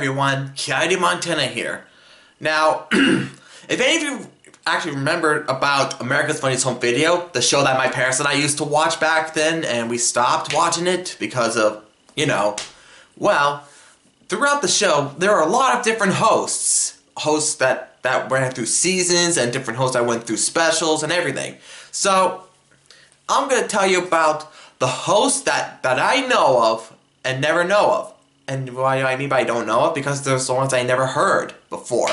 everyone, Kiadi Montana here. Now, if any of you actually remember about America's Funniest Home Video, the show that my parents and I used to watch back then, and we stopped watching it because of, well, throughout the show, there are a lot of different hosts. Hosts that ran through seasons, and different hosts that went through specials and everything. So, I'm going to tell you about the hosts that I know of and never know of. And why do I mean by don't know it? Because there's the ones I never heard before.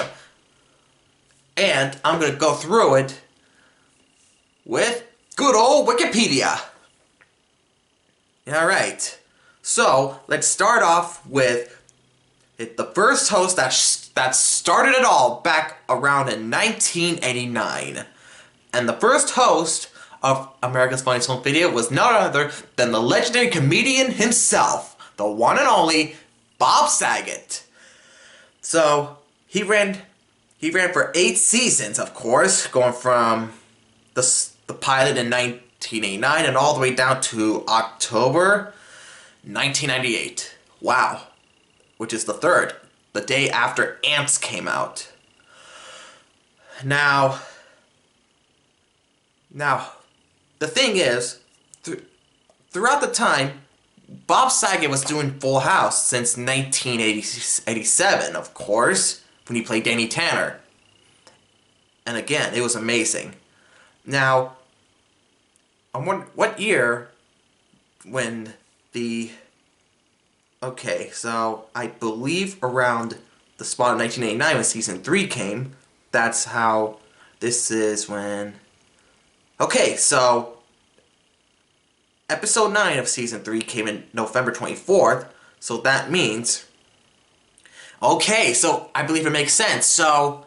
And I'm going to go through it with good old Wikipedia. Alright, so let's start off with the first host that started it all back around in 1989. And the first host of America's Funniest Home Video was none other than the legendary comedian himself, the one and only Bob Saget. So he ran for 8 seasons, of course, going from the pilot in 1989 and all the way down to October 1998. Wow. Which is the third, the day after Ants came out. Now, the thing is, throughout the time, Bob Saget was doing Full House since 1987, of course, when he played Danny Tanner. And again, it was amazing. Now, I wonder what year when the... Okay, so I believe around the spot of 1989 when Season 3 came, that's how this is when... Okay, so Episode 9 of Season 3 came in November 24th, so that means... Okay, so I believe it makes sense. So,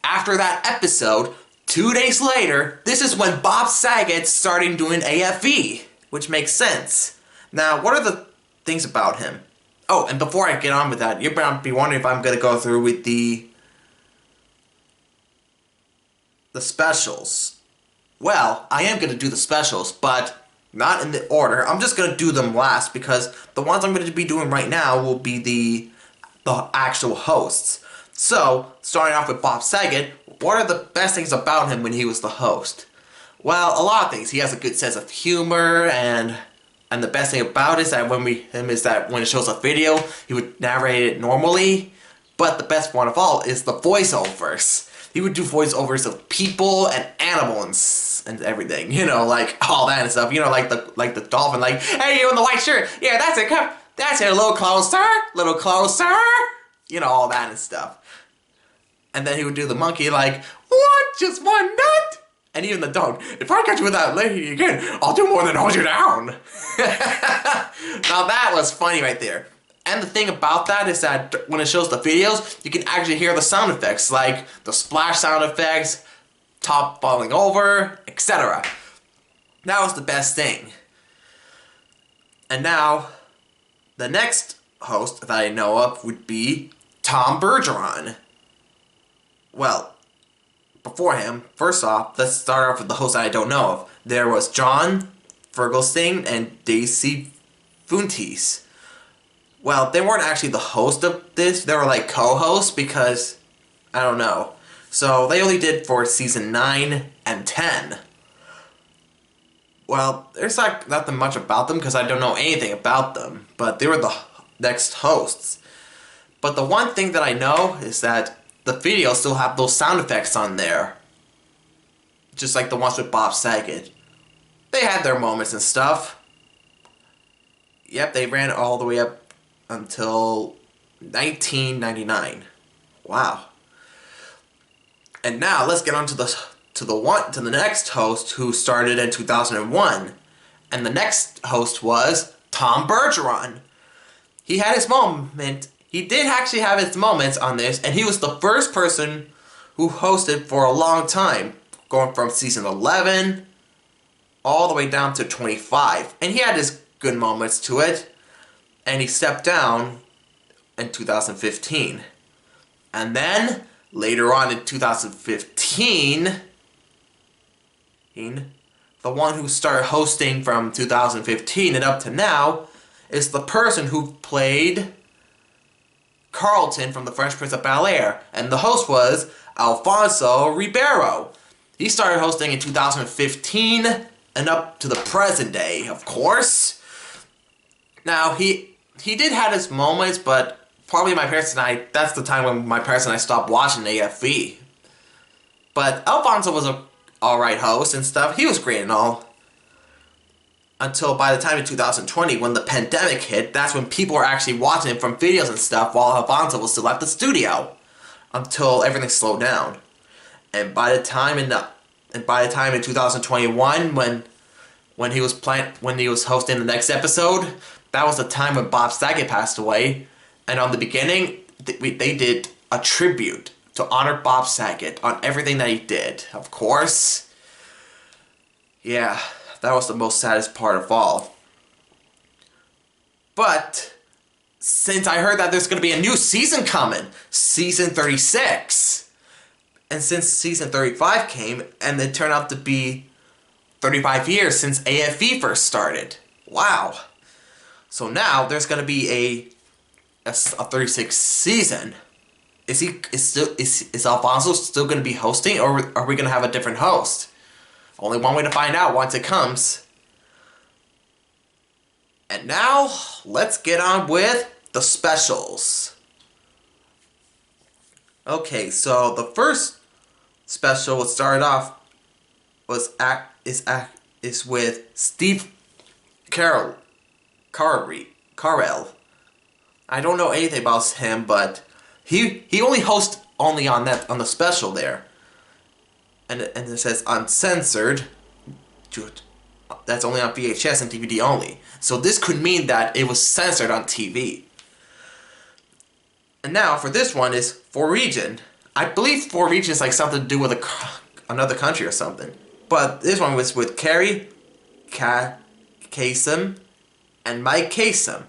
after that episode, 2 days later, this is when Bob Saget started doing AFV, which makes sense. Now, what are the things about him? Oh, and before I get on with that, you're going to be wondering if I'm going to go through with the specials. Well, I am going to do the specials, but not in the order. I'm just going to do them last because the ones I'm going to be doing right now will be the actual hosts. So, starting off with Bob Saget, what are the best things about him when he was the host? Well, a lot of things. He has a good sense of humor, and the best thing about it is that when it shows a video, he would narrate it normally. But the best one of all is the voiceovers. He would do voiceovers of people and animals and everything, like all that and stuff. Like the dolphin, like, hey, you in the white shirt, yeah, that's it, come, that's it, a little closer, all that and stuff. And then he would do the monkey, like, what, just one nut? And even the dog, if I catch you with that lady again, I'll do more than hold you down. Now that was funny right there. And the thing about that is that when it shows the videos, you can actually hear the sound effects, like the splash sound effects, top falling over, etc. That was the best thing. And now, the next host that I know of would be Tom Bergeron. Well, before him, first off, let's start off with the host that I don't know of. There was John Fugelsang and Daisy Fuentes. Well, they weren't actually the host of this, they were like co-hosts because, I don't know. So, they only did for season 9 and 10. Well, there's like nothing much about them because I don't know anything about them, but they were the next hosts. But the one thing that I know is that the videos still have those sound effects on there. Just like the ones with Bob Saget. They had their moments and stuff. Yep, they ran all the way up until 1999. Wow. And now let's get on to the next host who started in 2001. And the next host was Tom Bergeron. He had his moment. He did actually have his moments on this, and he was the first person who hosted for a long time, going from season 11 all the way down to 25. And he had his good moments to it. And he stepped down in 2015. And then, later on in 2015, the one who started hosting from 2015 and up to now is the person who played Carlton from The Fresh Prince of Bel-Air, and the host was Alfonso Ribeiro. He started hosting in 2015 and up to the present day, of course. Now, he did have his moments, but probably my parents and I, that's the time when my parents and I stopped watching AFV. But Alfonso was a alright host and stuff. He was great and all. Until by the time in 2020, when the pandemic hit, that's when people were actually watching him from videos and stuff while Alfonso was still at the studio. Until everything slowed down. And by the time in 2021, when he was hosting the next episode, that was the time when Bob Saget passed away. And on the beginning, they did a tribute to honor Bob Saget on everything that he did. Of course. Yeah, that was the most saddest part of all. But since I heard that there's going to be a new season coming, season 36, and since season 35 came, and it turned out to be 35 years since AFV first started. Wow. So now there's going to be a 36th season. Is Alfonso still going to be hosting, or are we going to have a different host? Only one way to find out once it comes. And now, let's get on with the specials. Okay, so the first special was started off is with Steve Carell. I don't know anything about him, but he only hosts on the special there. And it says uncensored. That's only on VHS and DVD only. So this could mean that it was censored on TV. And now for this one is 4Region. I believe 4Region is like something to do with another country or something. But this one was with Carrie Kasem and Mike Kasem.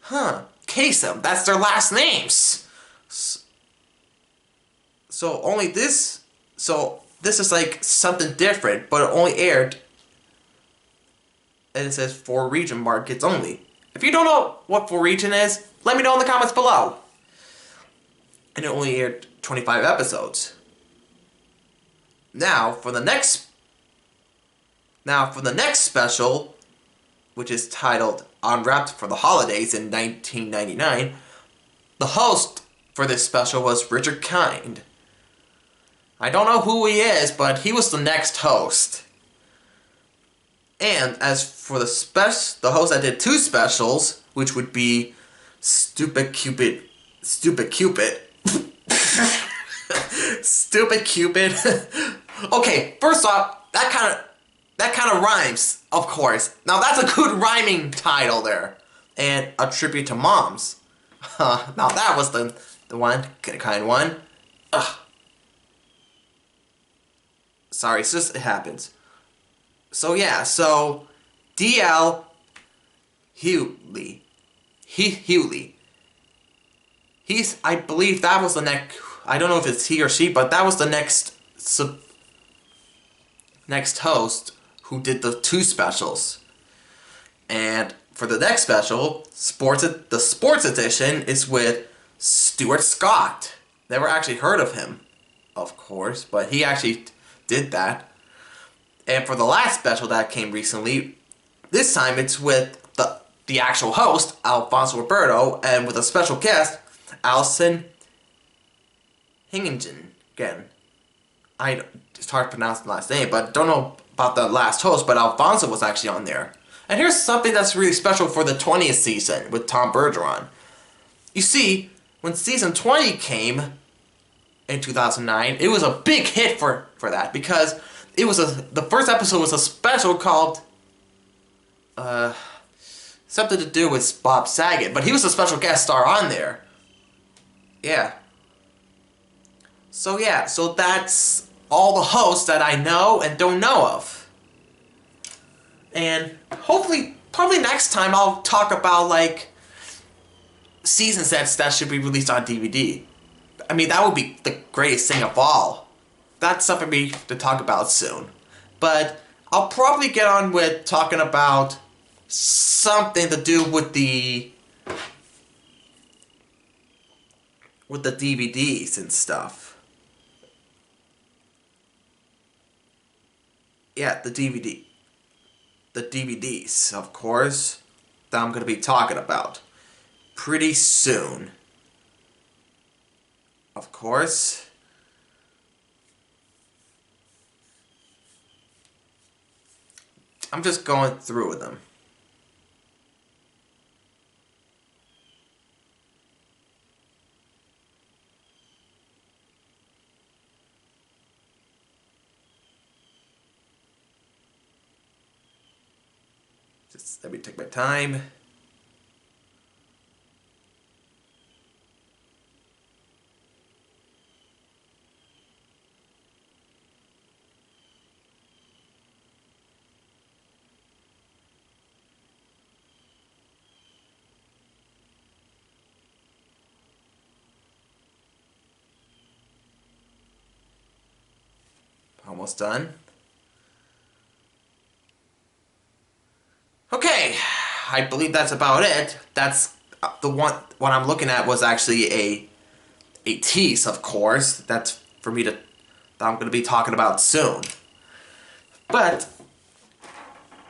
Kasem, that's their last names. So this is like something different, but it only aired, and it says 4Region markets only. If you don't know what 4Region is, let me know in the comments below. And it only aired 25 episodes. Now for the next special, which is titled Unwrapped for the Holidays in 1999, the host for this special was Richard Kind. I don't know who he is, but he was the next host. And as for the host that did two specials, which would be Stupid Cupid. Stupid Cupid. Okay, first off, that kind of rhymes, of course. Now that's a good rhyming title there, and a tribute to moms. Now that was the kind one. Ugh. Sorry, it's just, it happens. So yeah, so D.L. Hughley. I believe that was the next, I don't know if it's he or she, but that was the next host who did the two specials. And for the next special, the sports edition is with Stuart Scott. Never actually heard of him, of course, but he actually did that. And for the last special that came recently, this time it's with the actual host, Alfonso Ribeiro, and with a special guest, Alison Hingingen. Again, it's hard to pronounce the last name, but don't know about the last host, but Alfonso was actually on there. And here's something that's really special for the 20th season with Tom Bergeron. You see, when season 20 came in 2009, it was a big hit for that, because it was the first episode was a special called something to do with Bob Saget, but he was a special guest star on there. Yeah. So that's all the hosts that I know and don't know of. And hopefully, probably next time I'll talk about like season sets that should be released on DVD. I mean, that would be the greatest thing of all. That's something for me to talk about soon. But I'll probably get on with talking about something to do with the with the DVDs and stuff. Yeah, the DVDs, of course, that I'm going to be talking about pretty soon. Of course. I'm just going through them. Just let me take my time. Almost done. Okay, I believe that's about it. That's the one. What I'm looking at was actually a tease, of course. That's for me to that I'm going to be talking about soon. But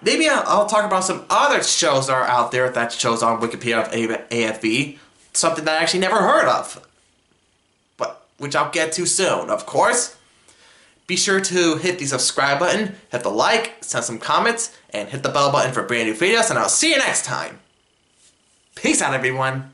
maybe I'll talk about some other shows that are out there that shows on Wikipedia of AFV. Something that I actually never heard of, but which I'll get to soon, of course. Be sure to hit the subscribe button, hit the like, send some comments, and hit the bell button for brand new videos, and I'll see you next time. Peace out, everyone.